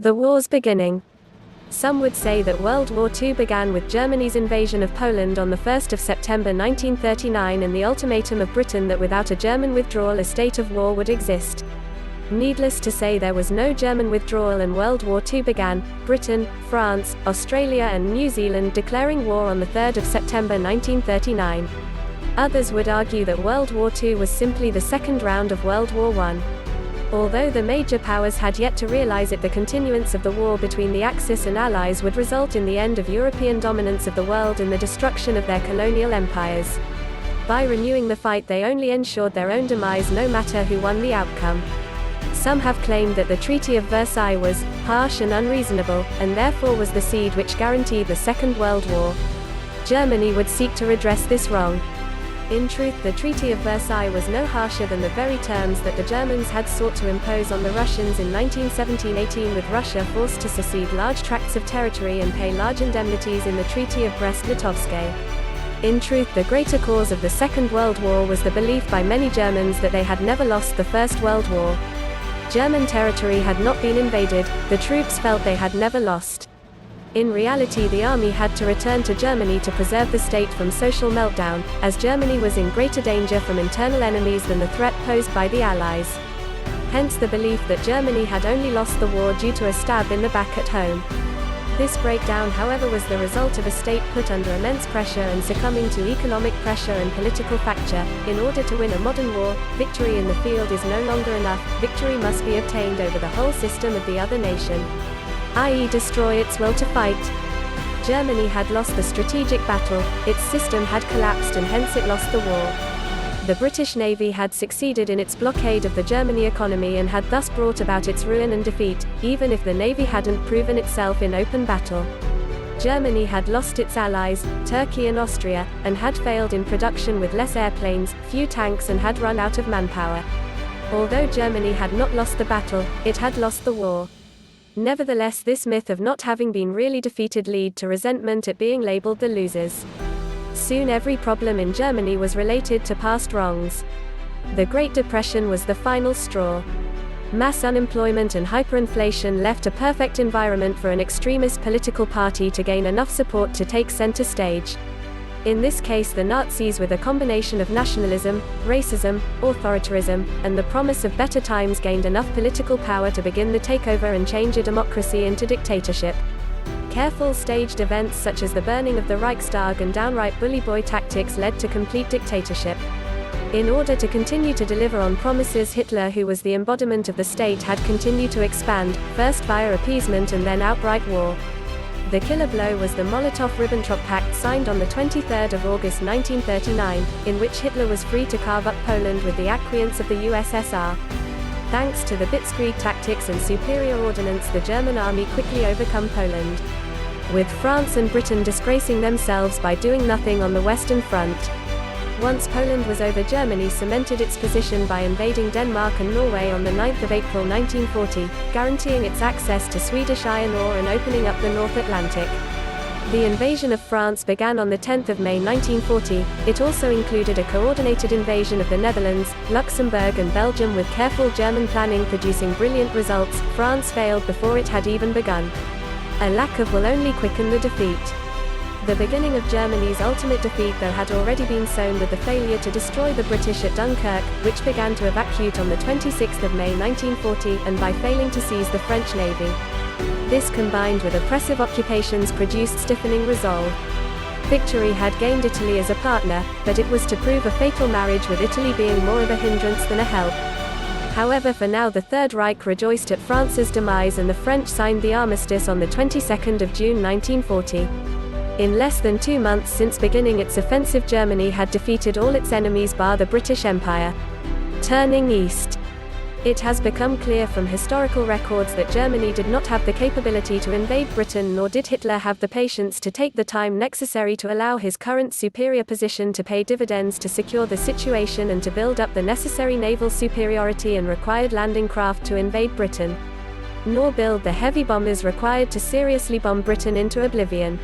The war's beginning. Some would say that World War II began with Germany's invasion of Poland on the 1st of September 1939 and the ultimatum of Britain that without a German withdrawal a state of war would exist. Needless to say, there was no German withdrawal and World War II began, Britain, France, Australia and New Zealand declaring war on the 3rd of September 1939. Others would argue that World War II was simply the second round of World War I. Although the major powers had yet to realize it, the continuance of the war between the Axis and Allies would result in the end of European dominance of the world and the destruction of their colonial empires. By renewing the fight, they only ensured their own demise, no matter who won the outcome. Some have claimed that the Treaty of Versailles was harsh and unreasonable, and therefore was the seed which guaranteed the Second World War. Germany would seek to redress this wrong. In truth, the Treaty of Versailles was no harsher than the very terms that the Germans had sought to impose on the Russians in 1917-18, with Russia forced to secede large tracts of territory and pay large indemnities in the Treaty of Brest-Litovsk. In truth, the greater cause of the Second World War was the belief by many Germans that they had never lost the First World War. German territory had not been invaded, the troops felt they had never lost. In reality, the army had to return to Germany to preserve the state from social meltdown, as Germany was in greater danger from internal enemies than the threat posed by the Allies. Hence the belief that Germany had only lost the war due to a stab in the back at home. This breakdown, however, was the result of a state put under immense pressure and succumbing to economic pressure and political fracture. In order to win a modern war, victory in the field is no longer enough, victory must be obtained over the whole system of the other nation, i.e. destroy its will to fight. Germany had lost the strategic battle, its system had collapsed and hence it lost the war. The British Navy had succeeded in its blockade of the German economy and had thus brought about its ruin and defeat, even if the Navy hadn't proven itself in open battle. Germany had lost its allies, Turkey and Austria, and had failed in production with less airplanes, few tanks and had run out of manpower. Although Germany had not lost the battle, it had lost the war. Nevertheless, this myth of not having been really defeated led to resentment at being labeled the losers. Soon every problem in Germany was related to past wrongs. The Great Depression was the final straw. Mass unemployment and hyperinflation left a perfect environment for an extremist political party to gain enough support to take center stage. In this case, the Nazis, with a combination of nationalism, racism, authoritarianism, and the promise of better times, gained enough political power to begin the takeover and change a democracy into dictatorship. Careful staged events such as the burning of the Reichstag and downright bully boy tactics led to complete dictatorship. In order to continue to deliver on promises, Hitler, who was the embodiment of the state, had continued to expand, first via appeasement and then outright war. The killer blow was the Molotov-Ribbentrop Pact, signed on the 23rd of August 1939, in which Hitler was free to carve up Poland with the acquiescence of the USSR. Thanks to the Blitzkrieg tactics and superior ordnance, the German army quickly overcome Poland, with France and Britain disgracing themselves by doing nothing on the Western Front. Once Poland was over, Germany cemented its position by invading Denmark and Norway on the 9th of April 1940, guaranteeing its access to Swedish iron ore and opening up the North Atlantic. The invasion of France began on the 10th of May 1940. It also included a coordinated invasion of the Netherlands, Luxembourg and Belgium, with careful German planning producing brilliant results. France failed before it had even begun. A lack of will only quickened the defeat. The beginning of Germany's ultimate defeat, though, had already been sown with the failure to destroy the British at Dunkirk, which began to evacuate on the 26th of May 1940, and by failing to seize the French Navy. This, combined with oppressive occupations, produced stiffening resolve. Victory had gained Italy as a partner, but it was to prove a fatal marriage, with Italy being more of a hindrance than a help. However, for now the Third Reich rejoiced at France's demise, and the French signed the armistice on the 22nd of June 1940. In less than 2 months since beginning its offensive, Germany had defeated all its enemies bar the British Empire. Turning east. It has become clear from historical records that Germany did not have the capability to invade Britain, nor did Hitler have the patience to take the time necessary to allow his current superior position to pay dividends, to secure the situation and to build up the necessary naval superiority and required landing craft to invade Britain, nor build the heavy bombers required to seriously bomb Britain into oblivion.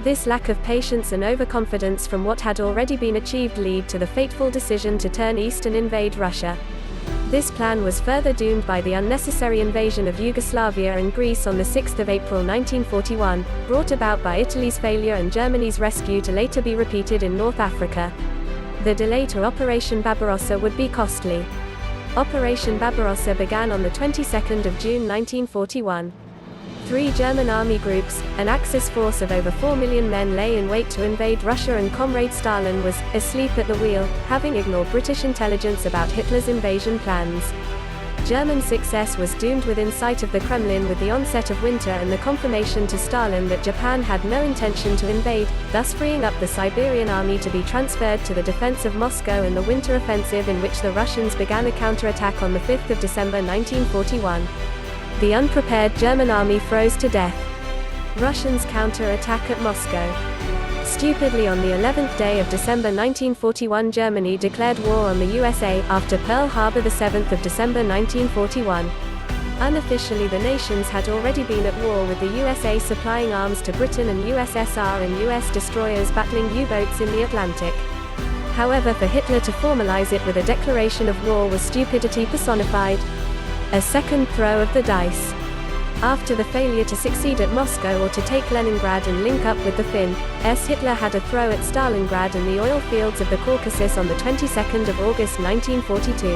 This lack of patience and overconfidence from what had already been achieved led to the fateful decision to turn east and invade Russia. This plan was further doomed by the unnecessary invasion of Yugoslavia and Greece on 6 April 1941, brought about by Italy's failure and Germany's rescue to later be repeated in North Africa. The delay to Operation Barbarossa would be costly. Operation Barbarossa began on the 22nd of June 1941. 3 German army groups, an Axis force of over 4 million men lay in wait to invade Russia, and Comrade Stalin was asleep at the wheel, having ignored British intelligence about Hitler's invasion plans. German success was doomed within sight of the Kremlin with the onset of winter and the confirmation to Stalin that Japan had no intention to invade, thus freeing up the Siberian army to be transferred to the defense of Moscow in the winter offensive, in which the Russians began a counterattack on 5 December 1941. The unprepared German army froze to death. Russians counter-attack at Moscow. Stupidly, on the 11th day of December 1941, Germany declared war on the USA, after Pearl Harbor 7 December 1941. Unofficially, the nations had already been at war, with the USA supplying arms to Britain and USSR and US destroyers battling U-boats in the Atlantic. However, for Hitler to formalize it with a declaration of war was stupidity personified. A second throw of the dice. After the failure to succeed at Moscow or to take Leningrad and link up with the Finns, Hitler had a throw at Stalingrad and the oil fields of the Caucasus on the 22nd of August 1942.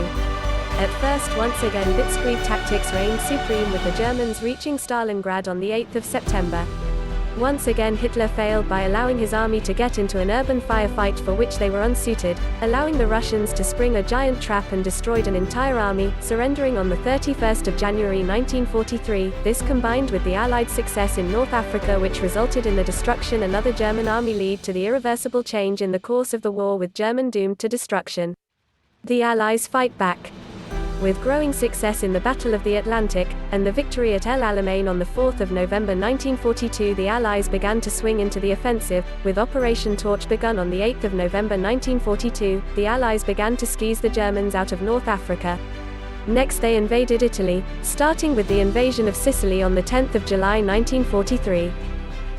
At first, once again, blitzkrieg tactics reigned supreme, with the Germans reaching Stalingrad on the 8th of September. Once again, Hitler failed by allowing his army to get into an urban firefight for which they were unsuited, allowing the Russians to spring a giant trap and destroyed an entire army, surrendering on the 31st of January 1943. This, combined with the Allied success in North Africa, which resulted in the destruction of another German army, led to the irreversible change in the course of the war, with Germany doomed to destruction. The Allies fight back. With growing success in the Battle of the Atlantic, and the victory at El Alamein on 4 November 1942, the Allies began to swing into the offensive, with Operation Torch begun on 8 November 1942. The Allies began to squeeze the Germans out of North Africa. Next, they invaded Italy, starting with the invasion of Sicily on 10 July 1943.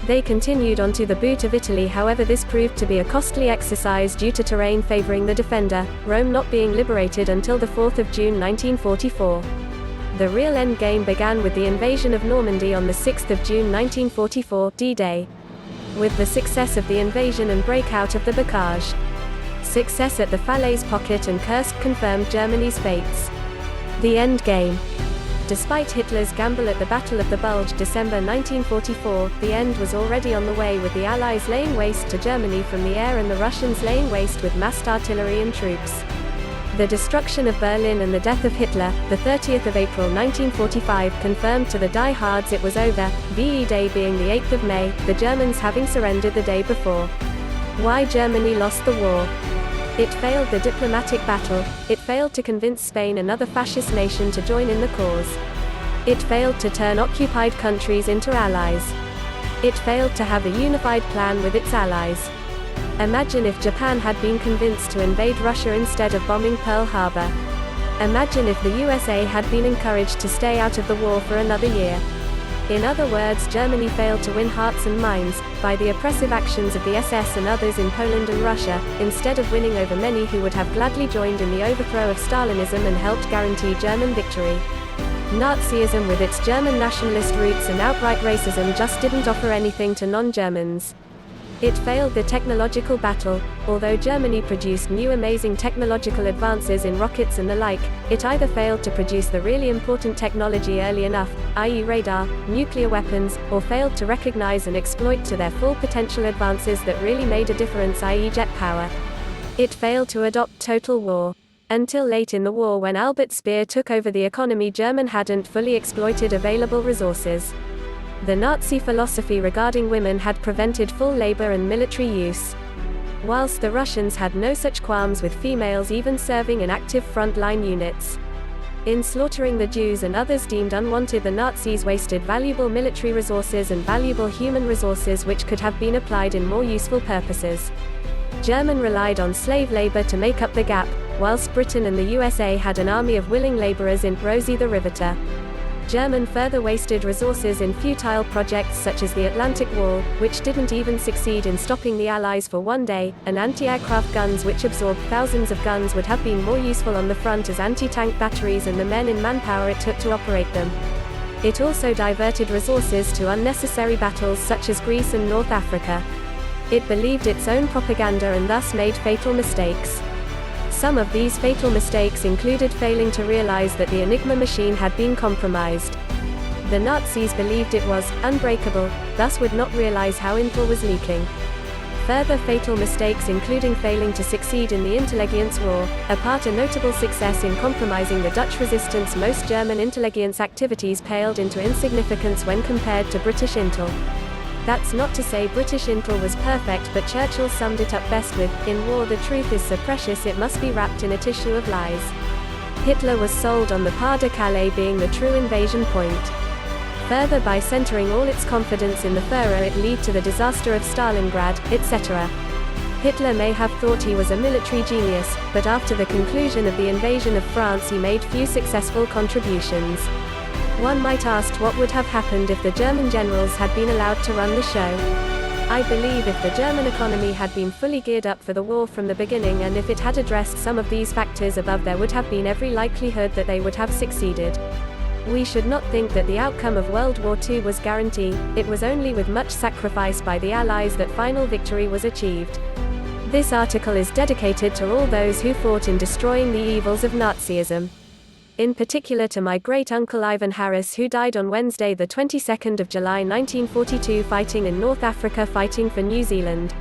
They continued onto the boot of Italy, however this proved to be a costly exercise due to terrain favoring the defender, Rome not being liberated until 4 June 1944. The real endgame began with the invasion of Normandy on 6 June 1944, D-Day. With the success of the invasion and breakout of the Bocage. Success at the Falaise Pocket and Kursk confirmed Germany's fates. The endgame. Despite Hitler's gamble at the Battle of the Bulge, December 1944, the end was already on the way, with the Allies laying waste to Germany from the air and the Russians laying waste with massed artillery and troops. The destruction of Berlin and the death of Hitler, the 30th of April 1945, confirmed to the die-hards it was over, VE Day being the 8th of May, the Germans having surrendered the day before. Why Germany lost the war? It failed the diplomatic battle. It failed to convince Spain, another fascist nation, to join in the cause. It failed to turn occupied countries into allies. It failed to have a unified plan with its allies. Imagine if Japan had been convinced to invade Russia instead of bombing Pearl Harbor. Imagine if the USA had been encouraged to stay out of the war for another year. In other words, Germany failed to win hearts and minds, by the oppressive actions of the SS and others in Poland and Russia, instead of winning over many who would have gladly joined in the overthrow of Stalinism and helped guarantee German victory. Nazism, with its German nationalist roots and outright racism, just didn't offer anything to non-Germans. It failed the technological battle. Although Germany produced new amazing technological advances in rockets and the like, it either failed to produce the really important technology early enough, i.e. radar, nuclear weapons, or failed to recognize and exploit to their full potential advances that really made a difference, i.e. jet power. It failed to adopt total war. Until late in the war, when Albert Speer took over the economy, Germany hadn't fully exploited available resources. The Nazi philosophy regarding women had prevented full labor and military use. Whilst the Russians had no such qualms with females even serving in active front-line units. In slaughtering the Jews and others deemed unwanted, the Nazis wasted valuable military resources and valuable human resources which could have been applied in more useful purposes. Germany relied on slave labor to make up the gap, whilst Britain and the USA had an army of willing laborers in Rosie the Riveter. German further wasted resources in futile projects such as the Atlantic Wall, which didn't even succeed in stopping the Allies for one day, and anti-aircraft guns which absorbed thousands of guns would have been more useful on the front as anti-tank batteries and the men in manpower it took to operate them. It also diverted resources to unnecessary battles such as Greece and North Africa. It believed its own propaganda and thus made fatal mistakes. Some of these fatal mistakes included failing to realize that the Enigma machine had been compromised. The Nazis believed it was unbreakable, thus would not realize how intel was leaking. Further fatal mistakes including failing to succeed in the Intelligence War, apart a notable success in compromising the Dutch resistance. Most German intelligence activities paled into insignificance when compared to British intel. That's not to say British intel was perfect, but Churchill summed it up best with, "In war the truth is so precious it must be wrapped in a tissue of lies." Hitler was sold on the Pas de Calais being the true invasion point. Further, by centering all its confidence in the Führer, it led to the disaster of Stalingrad, etc. Hitler may have thought he was a military genius, but after the conclusion of the invasion of France he made few successful contributions. One might ask what would have happened if the German generals had been allowed to run the show. I believe if the German economy had been fully geared up for the war from the beginning, and if it had addressed some of these factors above, there would have been every likelihood that they would have succeeded. We should not think that the outcome of World War II was guaranteed. It was only with much sacrifice by the Allies that final victory was achieved. This article is dedicated to all those who fought in destroying the evils of Nazism. In particular to my great-uncle Ivan Harris, who died on Wednesday the 22nd of July 1942 fighting in North Africa, fighting for New Zealand.